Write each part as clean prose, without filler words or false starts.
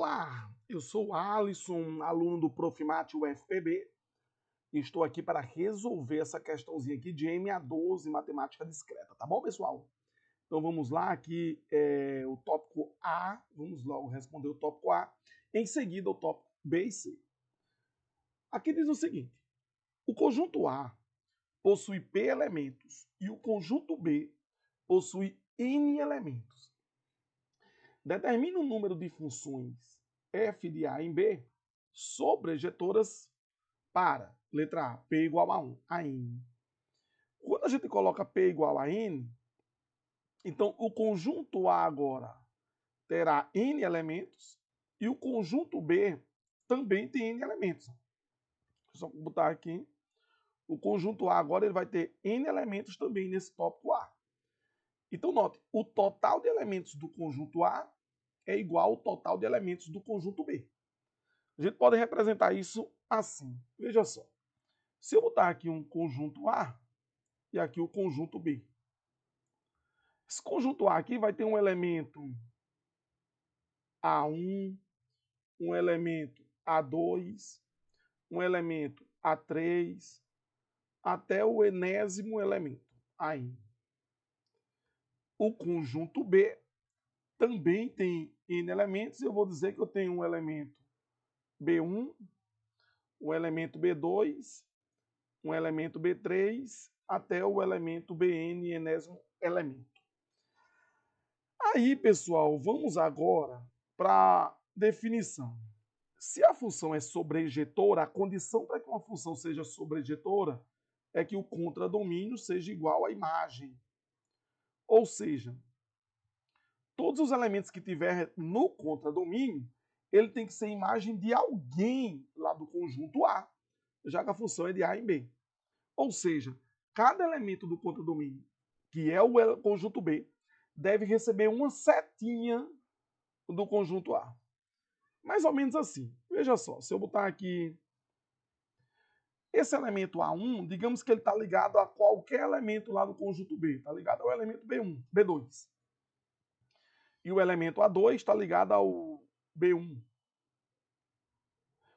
Olá, eu sou o Alisson, aluno do Profimate UFPB, e estou aqui para resolver essa questãozinha aqui de MA12, matemática discreta, tá bom, pessoal? Então vamos lá, aqui é o tópico A, vamos logo responder o tópico A, em seguida o tópico B e C. Aqui diz o seguinte: o conjunto A possui P elementos e o conjunto B possui N elementos. Determine o número de funções f de A em B sobrejetoras para, letra A, P igual a 1, a N. Quando a gente coloca P igual a N, então o conjunto A agora terá N elementos e o conjunto B também tem N elementos. Só botar aqui. O conjunto A agora ele vai ter N elementos também nesse tópico A. Então, note, o total de elementos do conjunto A é igual ao total de elementos do conjunto B. A gente pode representar isso assim. Veja só. Se eu botar aqui um conjunto A e aqui o conjunto B. Esse conjunto A aqui vai ter um elemento A1, um elemento A2, um elemento A3, até o enésimo elemento, AN. O conjunto B também tem N elementos. Eu vou dizer que eu tenho um elemento B1, um elemento B2, um elemento B3, até o elemento Bn, enésimo elemento. Aí, pessoal, vamos agora para a definição. Se a função é sobrejetora, a condição para que uma função seja sobrejetora é que o contradomínio seja igual à imagem. Ou seja, todos os elementos que tiver no contradomínio, ele tem que ser imagem de alguém lá do conjunto A, já que a função é de A em B. Ou seja, cada elemento do contradomínio, que é o conjunto B, deve receber uma setinha do conjunto A. Mais ou menos assim. Veja só, se eu botar aqui esse elemento A1, digamos que ele está ligado a qualquer elemento lá do conjunto B. Está ligado ao elemento B1, B2. E o elemento A2 está ligado ao B1.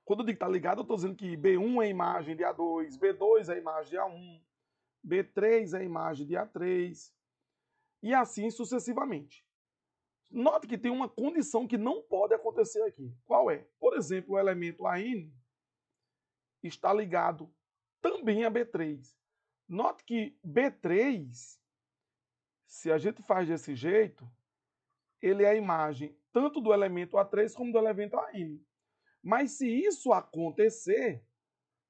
Quando eu digo está ligado, eu estou dizendo que B1 é a imagem de A2, B2 é a imagem de A1, B3 é a imagem de A3, e assim sucessivamente. Note que tem uma condição que não pode acontecer aqui. Qual é? Por exemplo, o elemento AN está ligado também a B3. Note que B3, se a gente faz desse jeito, ele é a imagem tanto do elemento A3 como do elemento AN. Mas se isso acontecer,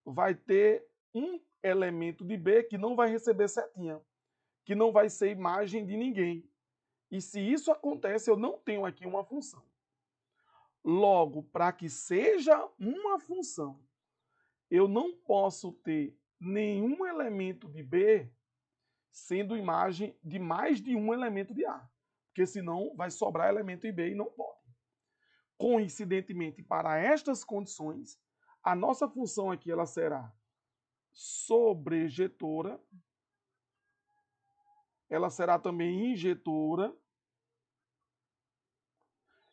vai ter um elemento de B que não vai receber setinha, que não vai ser imagem de ninguém. E se isso acontece, eu não tenho aqui uma função. Logo, para que seja uma função, eu não posso ter nenhum elemento de B sendo imagem de mais de um elemento de A, porque senão vai sobrar elemento de B e não pode. Coincidentemente, para estas condições, a nossa função aqui ela será sobrejetora, ela será também injetora,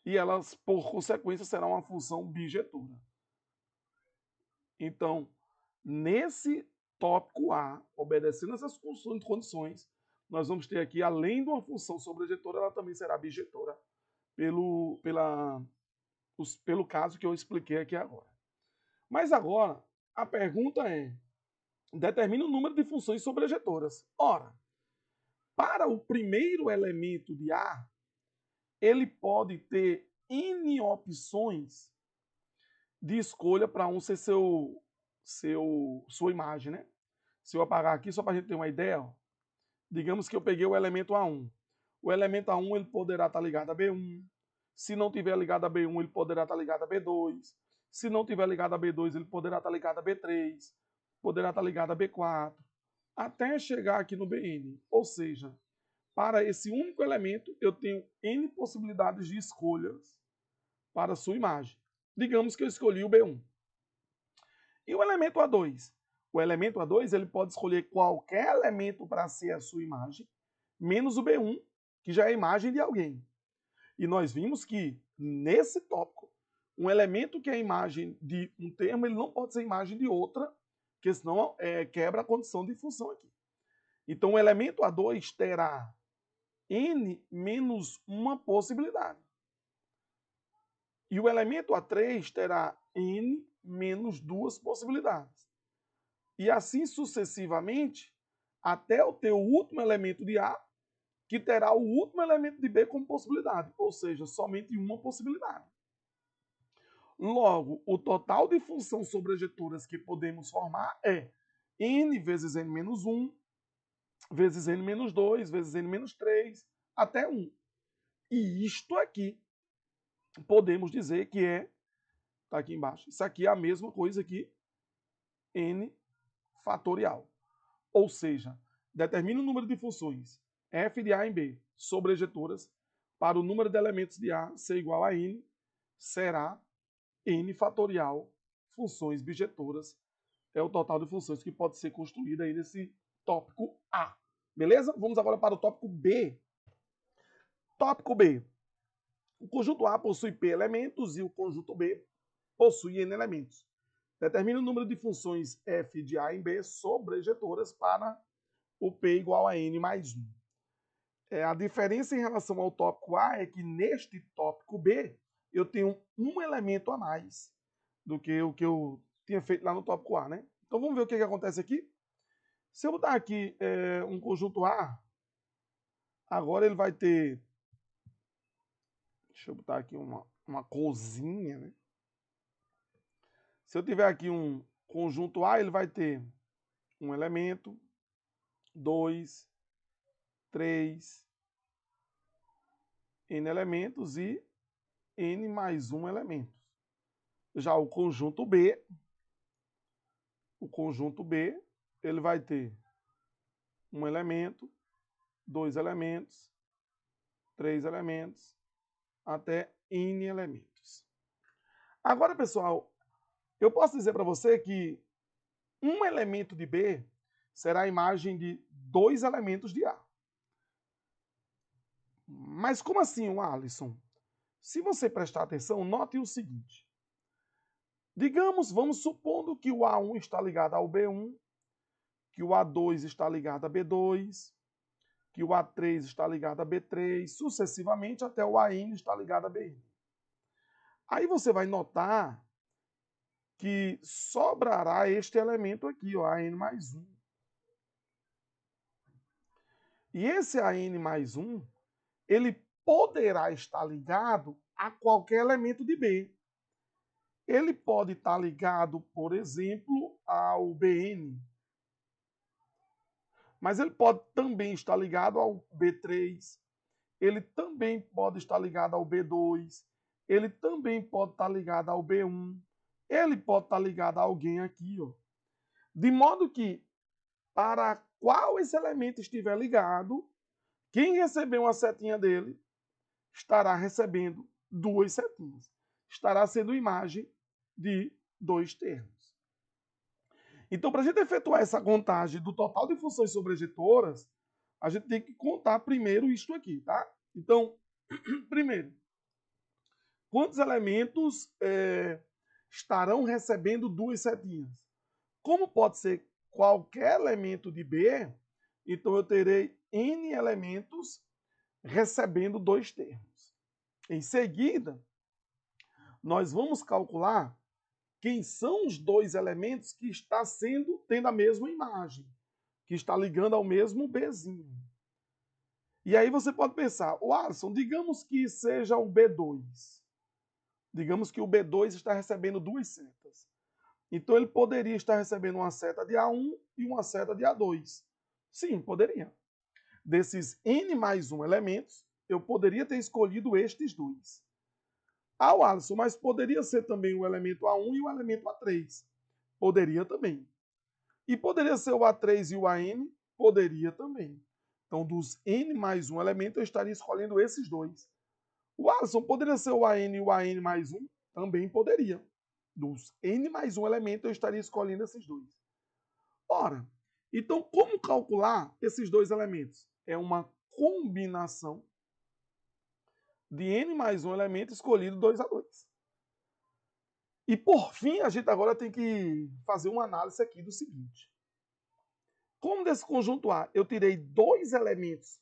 e elas, por consequência, será uma função bijetora. Então, nesse tópico A, obedecendo essas condições, nós vamos ter aqui, além de uma função sobrejetora, ela também será bijetora, pelo caso que eu expliquei aqui agora. Mas agora, a pergunta é, determina o número de funções sobrejetoras. Ora, para o primeiro elemento de A, ele pode ter N opções de escolha para um ser sua imagem, né? Se eu apagar aqui, só para a gente ter uma ideia, ó, digamos que eu peguei o elemento A1. O elemento A1 ele poderá estar ligado a B1. Se não tiver ligado a B1, ele poderá estar ligado a B2. Se não tiver ligado a B2, ele poderá estar ligado a B3. Poderá estar ligado a B4. Até chegar aqui no Bn. Ou seja, para esse único elemento, eu tenho N possibilidades de escolhas para a sua imagem. Digamos que eu escolhi o B1. E o elemento A2? O elemento A2 ele pode escolher qualquer elemento para ser a sua imagem, menos o B1, que já é a imagem de alguém. E nós vimos que, nesse tópico, Um elemento que é a imagem de um termo, ele não pode ser imagem de outra, porque senão quebra a condição de função aqui. Então, o elemento A2 terá n menos uma possibilidade. E o elemento A3 terá n menos duas possibilidades. E assim sucessivamente, até eu ter o último elemento de A, que terá o último elemento de B como possibilidade, ou seja, somente uma possibilidade. Logo, o total de função sobrejetoras que podemos formar é n vezes n menos 1, vezes n menos 2, vezes n menos 3, até 1. E isto aqui, podemos dizer que está aqui embaixo, isso aqui é a mesma coisa que n fatorial. Ou seja, determina o número de funções f de A em B sobrejetoras para o número de elementos de A ser igual a n, será n fatorial funções bijetoras. É o total de funções que pode ser construída aí nesse tópico A. Beleza? Vamos agora para o tópico B. Tópico B. O conjunto A possui P elementos e o conjunto B possui N elementos. Determina o número de funções f de A em B sobrejetoras para o P igual a N mais 1. A diferença em relação ao tópico A é que neste tópico B eu tenho um elemento a mais do que o que eu tinha feito lá no tópico A, né? Então vamos ver o que acontece aqui. Se eu botar aqui um conjunto A, agora ele vai ter... Deixa eu botar aqui uma corzinha, né? Se eu tiver aqui um conjunto A, ele vai ter um elemento, 2, 3, n elementos e n mais 1 elementos. Já o conjunto B, ele vai ter um elemento, 2 elementos, 3 elementos, até n elementos. Agora, pessoal, eu posso dizer para você que um elemento de B será a imagem de 2 elementos de A. Mas como assim, Alisson? Se você prestar atenção, note o seguinte. Digamos, vamos supondo que o A1 está ligado ao B1, que o A2 está ligado a B2, que o A3 está ligado a B3, sucessivamente até o AN está ligado a BN. Aí você vai notar que sobrará este elemento aqui, ó, AN mais 1. E esse AN mais 1, ele poderá estar ligado a qualquer elemento de B. Ele pode estar ligado, por exemplo, ao BN. Mas ele pode também estar ligado ao B3. Ele também pode estar ligado ao B2. Ele também pode estar ligado ao B1. Ele pode estar ligado a alguém aqui, ó. De modo que, para qual esse elemento estiver ligado, quem receber uma setinha dele estará recebendo duas setinhas. Estará sendo imagem de dois termos. Então, para a gente efetuar essa contagem do total de funções sobrejetoras, a gente tem que contar primeiro isto aqui, tá? Então, primeiro, quantos elementos estarão recebendo duas setinhas? Como pode ser qualquer elemento de B, então eu terei N elementos recebendo dois termos. Em seguida, nós vamos calcular quem são os dois elementos que está tendo a mesma imagem, que está ligando ao mesmo Bzinho. E aí você pode pensar, Alisson, digamos que seja o B2. Digamos que o B2 está recebendo duas setas. Então ele poderia estar recebendo uma seta de A1 e uma seta de A2. Sim, poderia. Desses N mais 1 elementos, eu poderia ter escolhido estes dois. Alisson, mas poderia ser também o elemento A1 e o elemento A3. Poderia também. E poderia ser o A3 e o AN? Poderia também. Então, dos N mais 1 elemento, eu estaria escolhendo esses dois. Alisson, poderia ser o AN e o AN mais 1? Também poderia. Dos N mais 1 elemento, eu estaria escolhendo esses dois. Ora, então como calcular esses dois elementos? É uma combinação de N mais 1 elemento escolhido 2 a 2. E por fim, a gente agora tem que fazer uma análise aqui do seguinte. Como desse conjunto A eu tirei dois elementos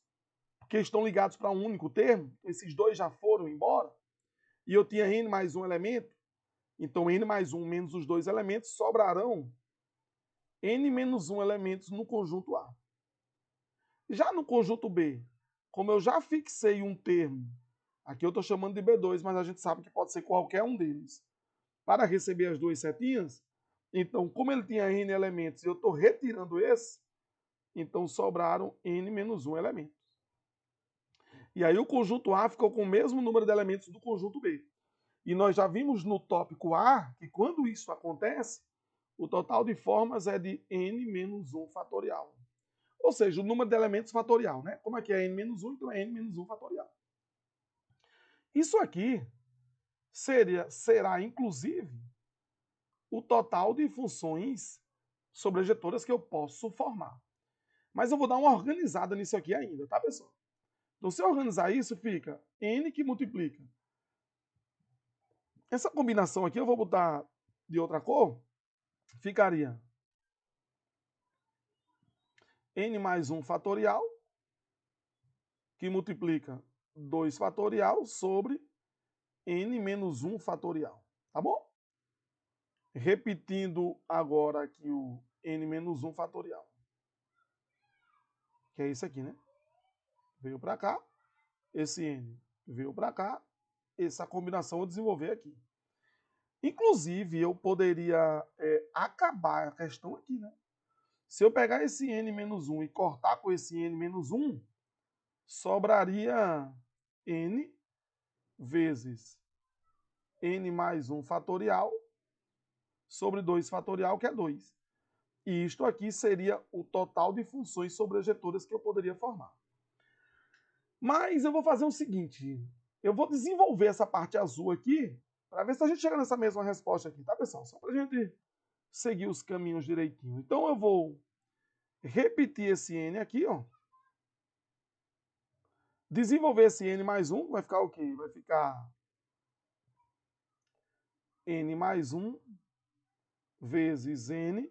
que estão ligados para um único termo, esses dois já foram embora, e eu tinha n mais um elemento, então n mais 1 menos os dois elementos sobrarão n menos 1 elementos no conjunto A. Já no conjunto B, como eu já fixei um termo, aqui eu estou chamando de B2, mas a gente sabe que pode ser qualquer um deles, para receber as duas setinhas, então como ele tinha n elementos e eu estou retirando esse, então sobraram n menos 1 elementos. E aí o conjunto A ficou com o mesmo número de elementos do conjunto B. E nós já vimos no tópico A que quando isso acontece, o total de formas é de n menos 1 fatorial. Ou seja, o número de elementos fatorial, né? Como é que é n menos 1? Então é n menos 1 fatorial. Isso aqui será, inclusive, o total de funções sobrejetoras que eu posso formar. Mas eu vou dar uma organizada nisso aqui ainda, tá, pessoal? Então, se eu organizar isso, fica n que multiplica. Essa combinação aqui eu vou botar de outra cor, ficaria n mais 1 fatorial, que multiplica 2 fatorial sobre n menos 1 fatorial, tá bom? Repetindo agora aqui o n menos 1 fatorial, que é isso aqui, né? Veio para cá, esse n veio para cá, essa combinação eu desenvolver aqui. Inclusive, eu poderia acabar a questão aqui, né? Se eu pegar esse n menos 1 e cortar com esse n menos 1, sobraria n vezes n mais 1 fatorial sobre 2 fatorial, que é 2. E isto aqui seria o total de funções sobrejetoras que eu poderia formar. Mas eu vou fazer o seguinte, eu vou desenvolver essa parte azul aqui, para ver se a gente chega nessa mesma resposta aqui, tá, pessoal? Só para a gente seguir os caminhos direitinho. Então eu vou repetir esse n aqui, ó. Desenvolver esse n mais 1, vai ficar o quê? Vai ficar n mais 1 vezes n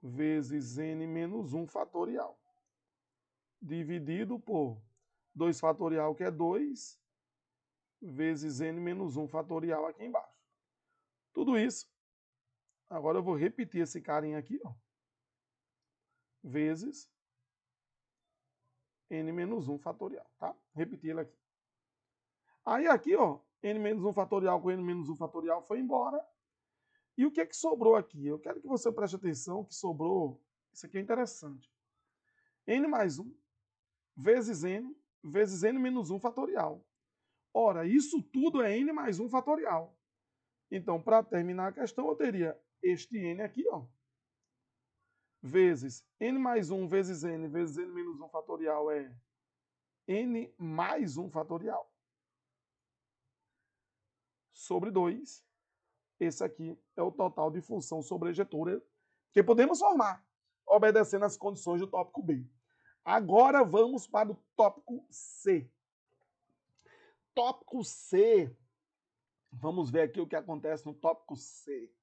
menos 1 fatorial. Dividido por 2 fatorial, que é 2, vezes n menos 1 fatorial aqui embaixo. Tudo isso. Agora eu vou repetir esse carinha aqui, ó. Vezes n menos 1 fatorial, tá? Repetir ele aqui. Aí aqui, ó, n menos 1 fatorial com n menos 1 fatorial foi embora. E o que é que sobrou aqui? Eu quero que você preste atenção que sobrou, isso aqui é interessante. N mais 1 vezes n menos 1 fatorial. Ora, isso tudo é n mais 1 fatorial. Então, para terminar a questão, eu teria este n aqui, ó, vezes n mais 1 vezes n menos 1 fatorial é n mais 1 fatorial sobre 2. Esse aqui é o total de função sobrejetora que podemos formar, obedecendo às condições do tópico B. Agora vamos para o tópico C. Tópico C. Vamos ver aqui o que acontece no tópico C.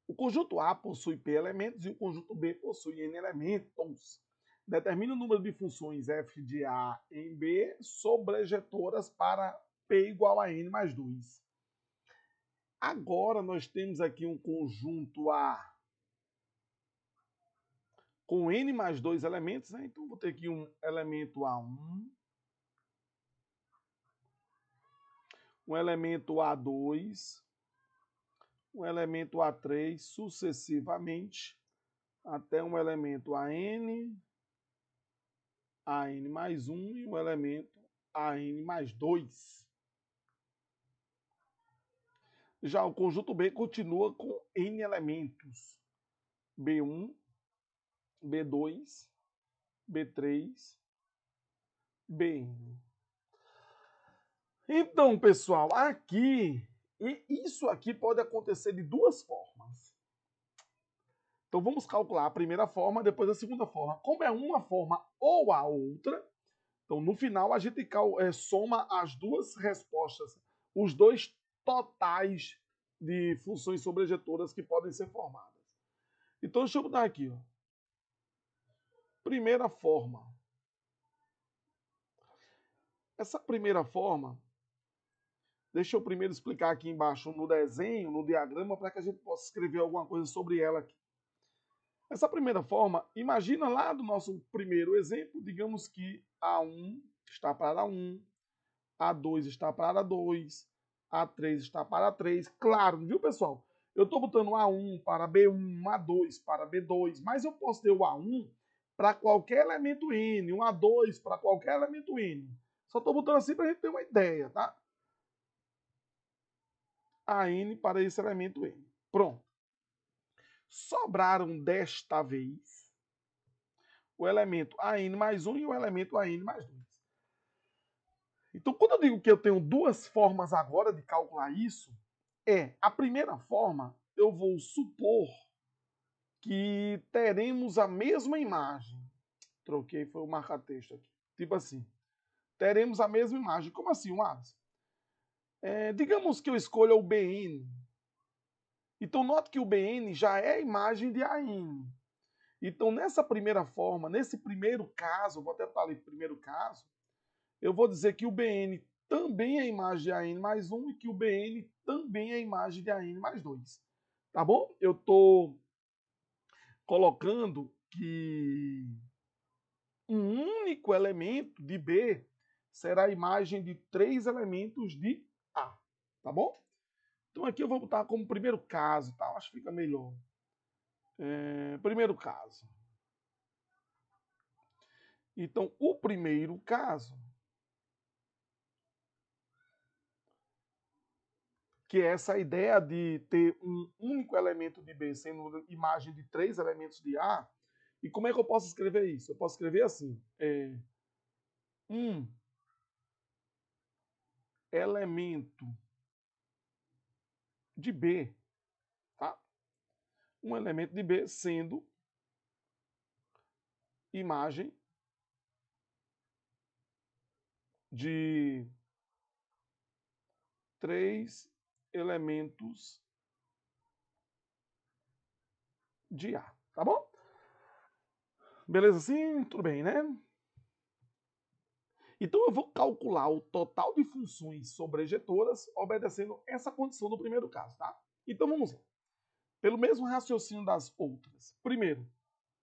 O conjunto A possui P elementos e o conjunto B possui N elementos. Determine o número de funções f de A em B sobrejetoras para P igual a N mais 2. Agora nós temos aqui um conjunto A com N mais 2 elementos, né? Então vou ter aqui um elemento A1, um elemento A2, um elemento A3 sucessivamente, até um elemento AN mais 1 e um elemento AN mais 2. Já o conjunto B continua com N elementos. B1, B2, B3, Bn. Então, pessoal, aqui, isso aqui pode acontecer de duas formas. Então, vamos calcular a primeira forma, depois a segunda forma. Como é uma forma ou a outra, então, no final, a gente soma as duas respostas, os dois totais de funções sobrejetoras que podem ser formadas. Então, deixa eu botar aqui, ó. Primeira forma. Essa primeira forma, deixa eu primeiro explicar aqui embaixo no desenho, no diagrama, para que a gente possa escrever alguma coisa sobre ela aqui. Essa primeira forma, imagina lá do nosso primeiro exemplo, digamos que A1 está para 1, A2 está para 2, A3 está para 3. Claro, viu, pessoal? Eu estou botando A1 para B1, A2 para B2, mas eu posso ter o A1 para qualquer elemento N, um A2 para qualquer elemento N. Só estou botando assim para a gente ter uma ideia, tá? AN para esse elemento N. Pronto. Sobraram desta vez o elemento AN mais 1 e o elemento AN mais 2. Então, quando eu digo que eu tenho duas formas agora de calcular isso, a primeira forma, eu vou supor que teremos a mesma imagem. Troquei, foi o marca-texto aqui. Tipo assim, teremos a mesma imagem. Como assim, Wallace? Digamos que eu escolha o BN. Então, note que o BN já é a imagem de AN. Então, nessa primeira forma, nesse primeiro caso, vou até falar ali primeiro caso, eu vou dizer que o BN também é a imagem de AN mais 1 e que o BN também é a imagem de AN mais 2. Tá bom? Eu estou colocando que um único elemento de B será a imagem de 3 elementos de A. Tá bom? Então aqui eu vou botar como primeiro caso, tá? Acho que fica melhor. Primeiro caso. Então, o primeiro caso, que é essa ideia de ter um único elemento de B sendo imagem de 3 elementos de A. E como é que eu posso escrever isso? Eu posso escrever assim, um elemento de B, tá? Um elemento de B sendo imagem de 3 elementos de A, tá bom? Beleza assim? Tudo bem, né? Então eu vou calcular o total de funções sobrejetoras obedecendo essa condição do primeiro caso, tá? Então vamos lá. Pelo mesmo raciocínio das outras. Primeiro,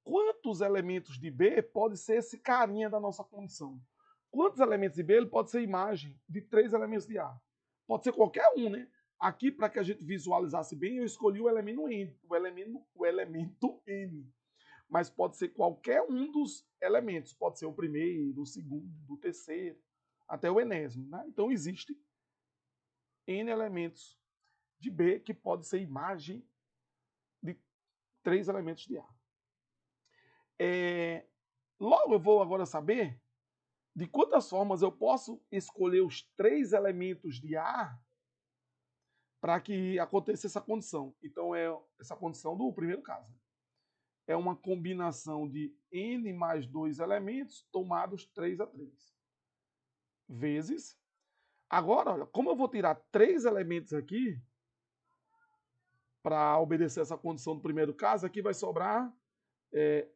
quantos elementos de B pode ser esse carinha da nossa condição? Quantos elementos de B ele pode ser imagem de 3 elementos de A? Pode ser qualquer um, né? Aqui, para que a gente visualizasse bem, eu escolhi o elemento N. O elemento N. Mas pode ser qualquer um dos elementos. Pode ser o primeiro, o segundo, o terceiro, até o enésimo. Né? Então, existe N elementos de B que pode ser imagem de 3 elementos de A. Logo, eu vou agora saber de quantas formas eu posso escolher os 3 elementos de A para que aconteça essa condição. Então, é essa condição do primeiro caso. É uma combinação de N mais 2 elementos tomados 3 a 3. Vezes. Agora, olha, como eu vou tirar 3 elementos aqui, para obedecer essa condição do primeiro caso, aqui vai sobrar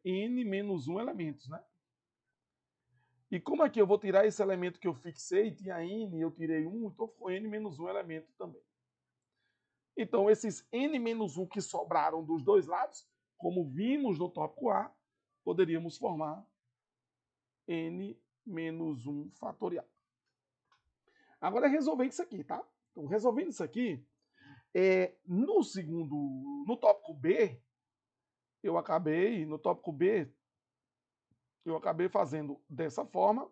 N menos 1 elementos, né? E como aqui eu vou tirar esse elemento que eu fixei, tinha N, eu tirei 1, então ficou N menos 1 elemento também. Então, esses N menos 1 que sobraram dos dois lados, como vimos no tópico A, poderíamos formar N menos 1 fatorial. Agora, resolvendo isso aqui, tá? Então, resolvendo isso aqui, no tópico B, no tópico B, eu acabei fazendo dessa forma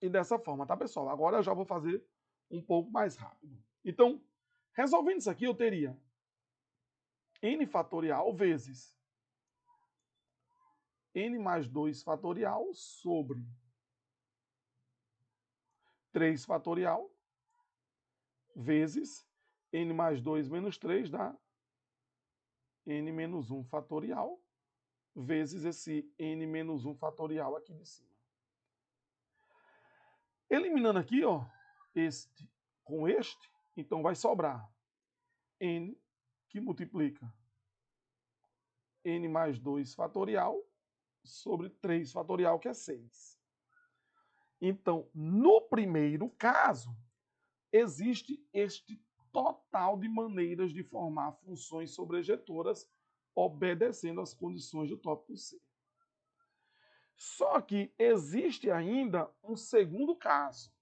e dessa forma, tá, pessoal? Agora eu já vou fazer um pouco mais rápido. Então, resolvendo isso aqui, eu teria N fatorial vezes N mais 2 fatorial sobre 3 fatorial vezes N mais 2 menos 3 dá N menos 1 fatorial vezes esse N menos 1 fatorial aqui de cima. Eliminando aqui, ó, este com este, então vai sobrar n, que multiplica n mais 2 fatorial sobre 3 fatorial, que é 6. Então, no primeiro caso, existe este total de maneiras de formar funções sobrejetoras obedecendo às condições do tópico C. Só que existe ainda um segundo caso.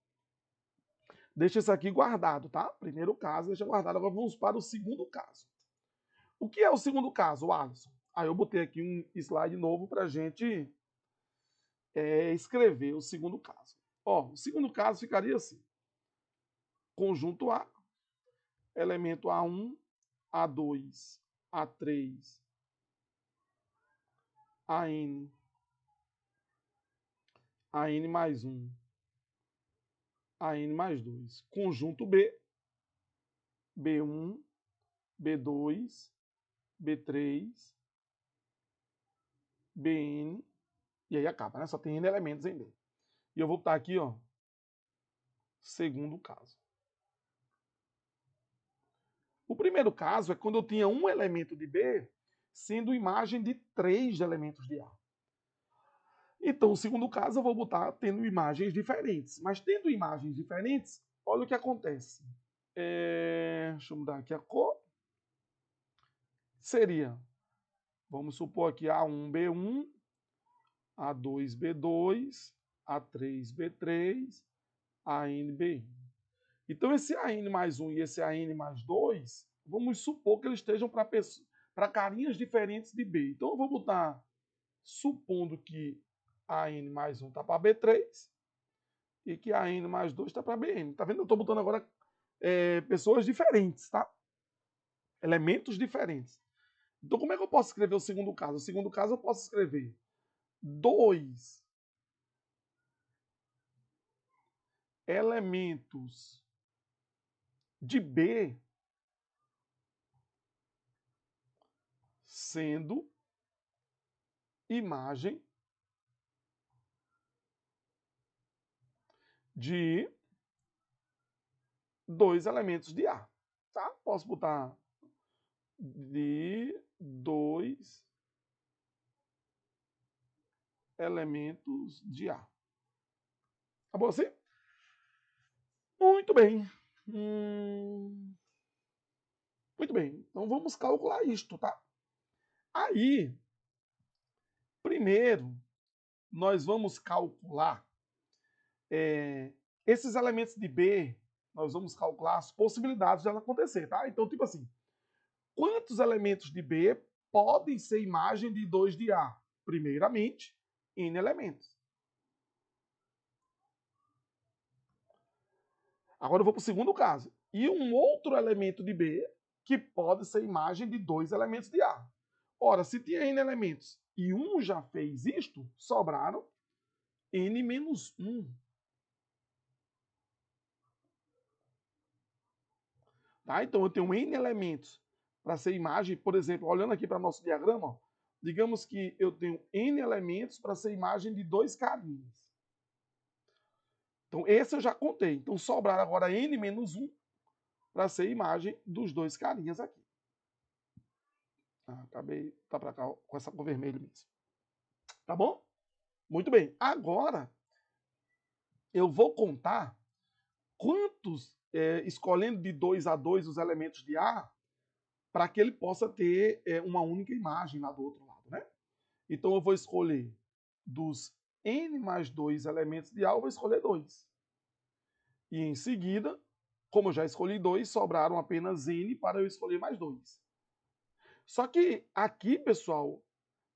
Deixa isso aqui guardado, tá? Primeiro caso, deixa guardado. Agora vamos para o segundo caso. O que é o segundo caso, Alisson? Aí eu botei aqui um slide novo para a gente escrever o segundo caso. Ó, o segundo caso ficaria assim. Conjunto A, elemento A1, A2, A3, AN, AN mais 1, AN mais 2. Conjunto B, B1, B2, B3, Bn, e aí acaba, né? Só tem N elementos em B. E eu vou botar aqui, ó, segundo caso. O primeiro caso é quando eu tinha um elemento de B sendo imagem de 3 elementos de A. Então, o segundo caso eu vou botar tendo imagens diferentes. Mas tendo imagens diferentes, olha o que acontece. Deixa eu mudar aqui a cor. Seria, vamos supor aqui A1, B1, A2, B2, A3, B3, AN, BN. Então, esse AN mais 1 e esse AN mais 2, vamos supor que eles estejam para carinhas diferentes de B. Então, eu vou botar, supondo que AN mais 1 está para B3 e que AN mais 2 está para BN. Tá vendo? Eu estou botando agora pessoas diferentes, tá? Elementos diferentes. Então, como é que eu posso escrever o segundo caso? O segundo caso eu posso escrever 2 elementos de B sendo imagem de 2 elementos de A. Tá? Posso botar de 2 elementos de A. Tá bom assim? Muito bem. Muito bem. Então vamos calcular isto, tá? Aí, primeiro, nós vamos calcular esses elementos de B, nós vamos calcular as possibilidades de ela acontecer, tá? Então, tipo assim, quantos elementos de B podem ser imagem de 2 de A? Primeiramente, N elementos. Agora eu vou para o segundo caso. E um outro elemento de B que pode ser imagem de 2 elementos de A. Ora, se tinha N elementos e um já fez isto, sobraram N menos 1. Tá? Então eu tenho N elementos para ser imagem, por exemplo, olhando aqui para nosso diagrama, ó, digamos que eu tenho N elementos para ser imagem de 2 carinhas. Então esse eu já contei. Então sobraram agora N menos 1 para ser imagem dos 2 carinhas aqui. Acabei, tá para cá com essa cor vermelha mesmo. Tá bom? Muito bem. Agora eu vou contar quantos, escolhendo de 2 a 2 os elementos de A, para que ele possa ter uma única imagem lá do outro lado, né? Então eu vou escolher dos N mais 2 elementos de A, eu vou escolher 2. E em seguida, como eu já escolhi 2, sobraram apenas N para eu escolher mais 2. Só que aqui, pessoal,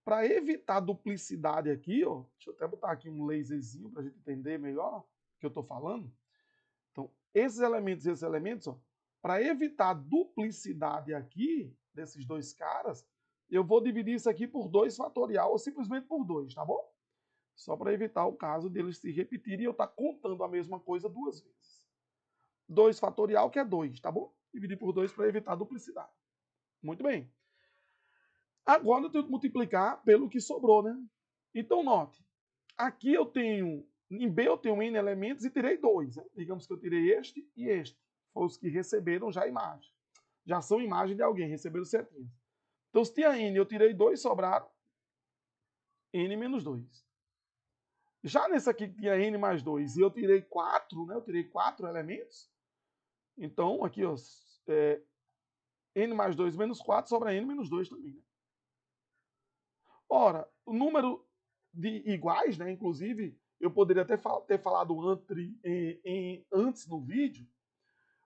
para evitar duplicidade aqui, ó, deixa eu até botar aqui um laserzinho para a gente entender melhor o que eu estou falando. Então, esses elementos, ó, para evitar duplicidade aqui, desses dois caras, eu vou dividir isso aqui por 2 fatorial ou simplesmente por 2, tá bom? Só para evitar o caso deles se repetirem e eu estar contando a mesma coisa 2 vezes. 2 fatorial, que é 2, tá bom? Dividir por 2 para evitar duplicidade. Muito bem. Agora eu tenho que multiplicar pelo que sobrou, né? Então, note. Aqui eu tenho, em B eu tenho N elementos e tirei 2. Né? Digamos que eu tirei este e este. Foram os que receberam já a imagem. já são imagem de alguém, receberam setinhas. Então, se tinha N, eu tirei 2, sobraram N menos 2. Já nesse aqui que tinha N mais 2 e eu tirei 4, né? Eu tirei 4 elementos. Então, aqui, ó, N mais 2 menos 4 sobra N menos 2 também, né? Ora, o número de iguais, né? Inclusive, eu poderia ter falado antes no vídeo,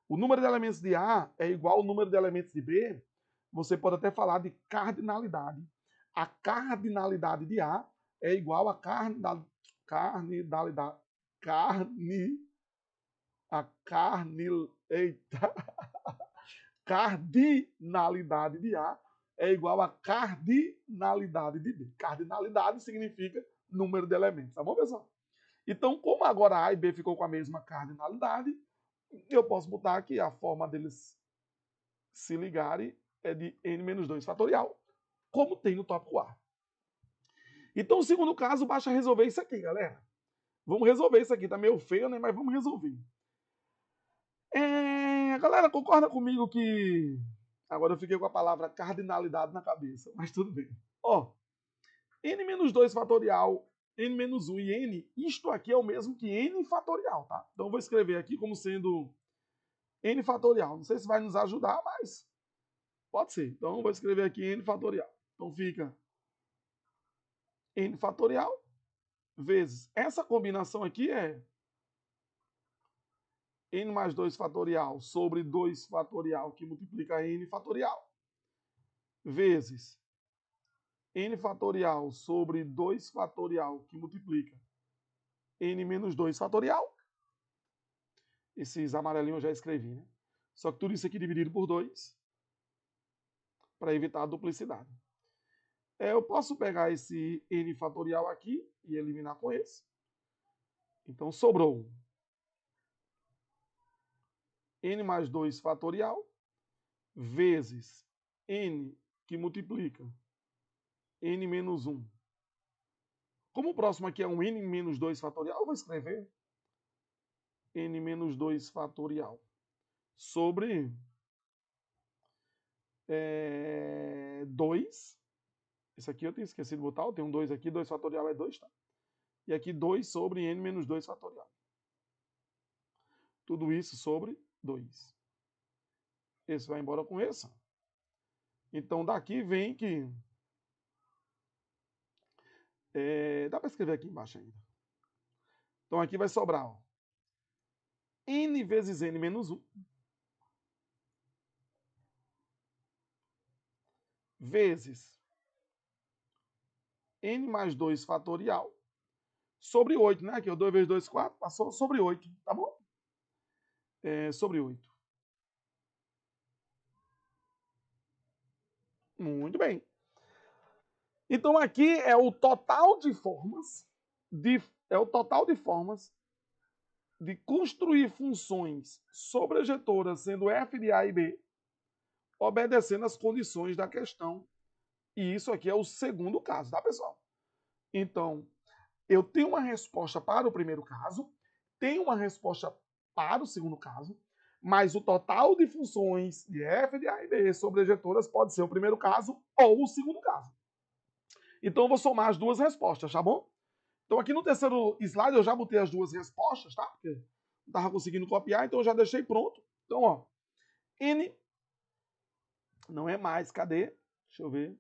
o número de elementos de A é igual ao número de elementos de B. Você pode até falar de cardinalidade. A cardinalidade de A é igual a cardinalidade de A é igual a cardinalidade de B. Cardinalidade significa número de elementos, tá bom, pessoal? Então, como agora A e B ficou com a mesma cardinalidade, eu posso botar aqui a forma deles se ligarem é de n-2 fatorial, como tem no tópico A. Então, no segundo caso, basta resolver isso aqui, galera. Vamos resolver isso aqui. Tá meio feio, né? Mas vamos resolver. A galera concorda comigo que... Agora eu fiquei com a palavra cardinalidade na cabeça, mas tudo bem. Ó, n-2 fatorial, n-1 e n, isto aqui é o mesmo que n fatorial, tá? Então eu vou escrever aqui como sendo n fatorial. Não sei se vai nos ajudar, mas pode ser. Então eu vou escrever aqui n fatorial. Então fica n fatorial vezes... Essa combinação aqui é n mais 2 fatorial sobre 2 fatorial, que multiplica n fatorial, vezes n fatorial sobre 2 fatorial, que multiplica n menos 2 fatorial. Esses amarelinhos eu já escrevi, né? Só que tudo isso aqui dividido por 2, para evitar a duplicidade. Eu posso pegar esse n fatorial aqui e eliminar com esse. Então sobrou n mais 2 fatorial vezes n que multiplica n menos 1. Como o próximo aqui é um n menos 2 fatorial, eu vou escrever n menos 2 fatorial sobre 2. Esse aqui eu tenho esquecido de botar, eu tenho um 2 aqui, 2 fatorial é 2, tá? E aqui 2 sobre n menos 2 fatorial. Tudo isso sobre 2. Esse vai embora com esse. Então daqui vem que... dá para escrever aqui embaixo ainda. Então aqui vai sobrar, ó, n vezes n menos 1 vezes n mais 2 fatorial sobre 8, né? Aqui, 2 vezes 2, 4, passou sobre 8, tá bom? Sobre 8. Muito bem. Então aqui é o total de formas de construir funções sobrejetoras sendo f de a e b, obedecendo às condições da questão. E isso aqui é o segundo caso, tá, pessoal? Então, eu tenho uma resposta para o primeiro caso, tenho uma resposta para o segundo caso, mas o total de funções de f de a e b sobrejetoras pode ser o primeiro caso ou o segundo caso. Então eu vou somar as duas respostas, tá bom? Então aqui no terceiro slide eu já botei as duas respostas, tá? Porque não estava conseguindo copiar, então eu já deixei pronto. Então, ó, n não é mais, cadê? Deixa eu ver.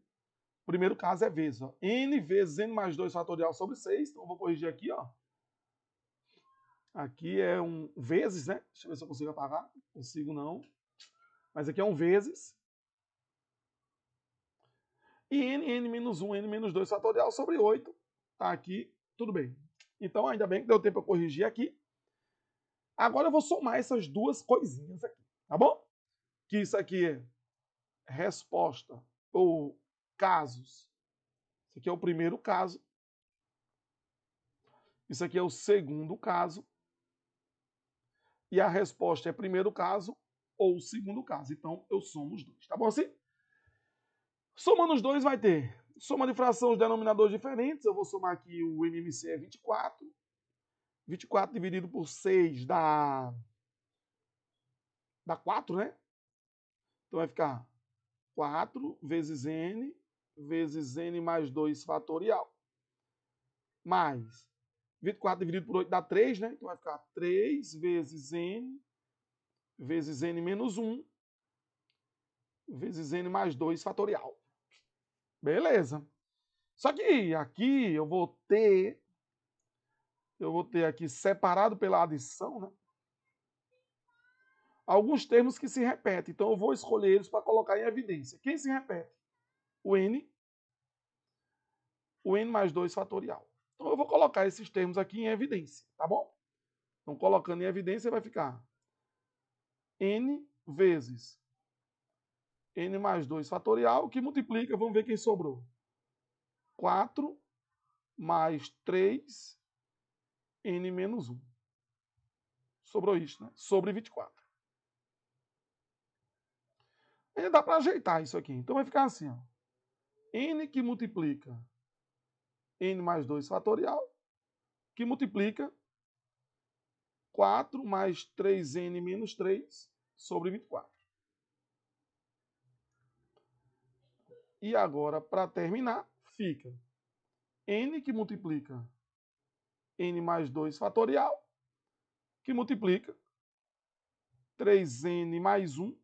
O primeiro caso é vezes, ó. N vezes n mais 2 fatorial sobre 6. Então eu vou corrigir aqui, ó. Aqui é um vezes, né? Deixa eu ver se eu consigo apagar. Consigo não. Mas aqui é um vezes. E n menos 1, n menos 2 fatorial sobre 8. Tá aqui, tudo bem. Então, ainda bem que deu tempo para corrigir aqui. Agora eu vou somar essas duas coisinhas aqui, tá bom? Que isso aqui é resposta ou casos. Isso aqui é o primeiro caso. Isso aqui é o segundo caso. E a resposta é primeiro caso ou segundo caso. Então, eu somo os dois, tá bom assim? Somando os dois vai ter soma de fração de denominadores diferentes. Eu vou somar aqui o MMC é 24. 24 dividido por 6 dá 4, né? Então vai ficar 4 vezes n mais 2 fatorial. Mais 24 dividido por 8 dá 3, né? Então vai ficar 3 vezes n menos 1 vezes n mais 2 fatorial. Beleza. Só que aqui eu vou ter aqui separado pela adição, né? Alguns termos que se repetem. Então eu vou escolher eles para colocar em evidência. Quem se repete? O n mais 2 fatorial. Então eu vou colocar esses termos aqui em evidência, tá bom? Então colocando em evidência vai ficar n vezes n mais 2 fatorial, que multiplica, vamos ver quem sobrou. 4 mais 3 n menos 1. Sobrou isso, né? Sobre 24. Ainda dá para ajeitar isso aqui. Então vai ficar assim, ó. N que multiplica n mais 2 fatorial, que multiplica 4 mais 3n menos 3 sobre 24. E agora, para terminar, fica n que multiplica n mais 2 fatorial, que multiplica 3n mais 1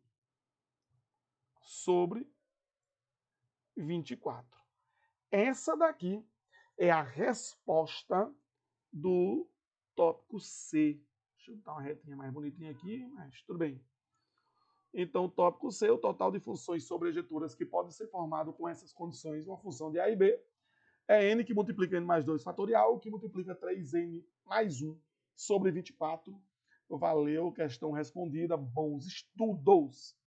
sobre 24. Essa daqui é a resposta do tópico C. Deixa eu dar uma retinha mais bonitinha aqui, mas tudo bem. Então, o tópico C, o total de funções sobrejeturas que podem ser formado com essas condições, uma função de A e B, é n que multiplica n mais 2 fatorial, que multiplica 3n mais 1 sobre 24. Valeu, questão respondida, bons estudos!